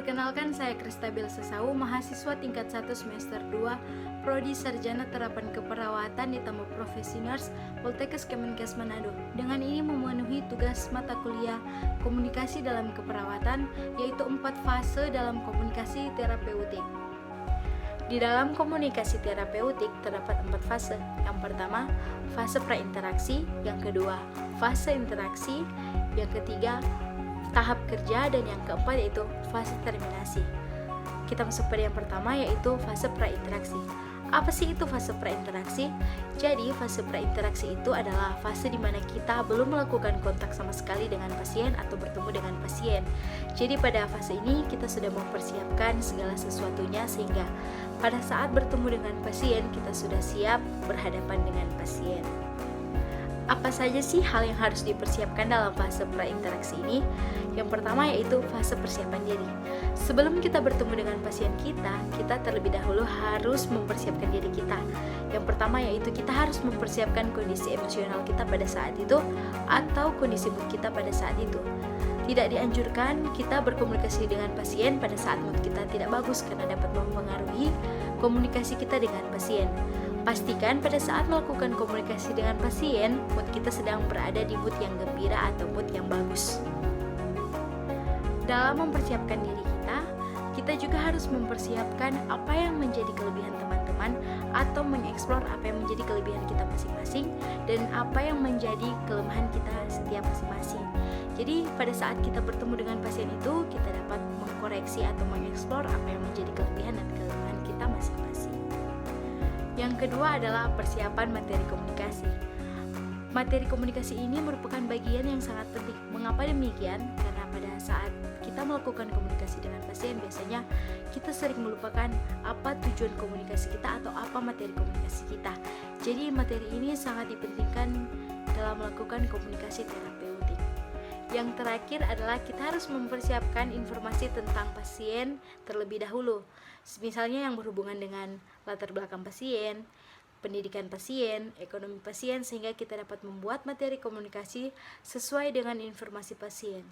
Perkenalkan, saya Kristabel Sesau, mahasiswa tingkat 1 semester 2, Prodi Sarjana Terapan Keperawatan ditambah Profesi Nurse, Poltekkes Kemenkes Manado. Dengan ini memenuhi tugas mata kuliah Komunikasi dalam Keperawatan, yaitu 4 fase dalam komunikasi terapeutik. Di dalam komunikasi terapeutik terdapat 4 fase. Yang pertama, fase prainteraksi, yang kedua, fase interaksi, yang ketiga, tahap kerja, dan yang keempat yaitu fase terminasi. Kita masuk pada yang pertama, yaitu fase prainteraksi. Apa sih itu fase prainteraksi? Jadi fase prainteraksi itu adalah fase di mana kita belum melakukan kontak sama sekali dengan pasien atau bertemu dengan pasien. Jadi pada fase ini kita sudah mempersiapkan segala sesuatunya sehingga pada saat bertemu dengan pasien kita sudah siap berhadapan dengan pasien. Apa saja sih hal yang harus dipersiapkan dalam fase prainteraksi ini? Yang pertama yaitu fase persiapan diri. Sebelum kita bertemu dengan pasien kita terlebih dahulu harus mempersiapkan diri kita. Yang pertama yaitu kita harus mempersiapkan kondisi emosional kita pada saat itu atau kondisi mood kita pada saat itu. Tidak dianjurkan kita berkomunikasi dengan pasien pada saat mood kita tidak bagus karena dapat mempengaruhi komunikasi kita dengan pasien. Pastikan pada saat melakukan komunikasi dengan pasien, mood kita sedang berada di mood yang gembira atau mood yang bagus. Dalam mempersiapkan diri kita juga harus mempersiapkan apa yang menjadi kelebihan teman-teman atau mengeksplor apa yang menjadi kelebihan kita masing-masing dan apa yang menjadi kelemahan kita setiap masing-masing. Jadi pada saat kita bertemu dengan pasien itu, kita dapat mengkoreksi atau mengeksplor apa yang menjadi kelebihan dan kelemahan kita masing-masing. Yang kedua adalah persiapan materi komunikasi. Materi komunikasi ini merupakan bagian yang sangat penting. Mengapa demikian? Karena pada saat kita melakukan komunikasi dengan pasien, biasanya kita sering melupakan apa tujuan komunikasi kita atau apa materi komunikasi kita. Jadi materi ini sangat dipentingkan dalam melakukan komunikasi terapeutik. Yang terakhir adalah kita harus mempersiapkan informasi tentang pasien terlebih dahulu. Misalnya yang berhubungan dengan latar belakang pasien, pendidikan pasien, ekonomi pasien, sehingga kita dapat membuat materi komunikasi sesuai dengan informasi pasien.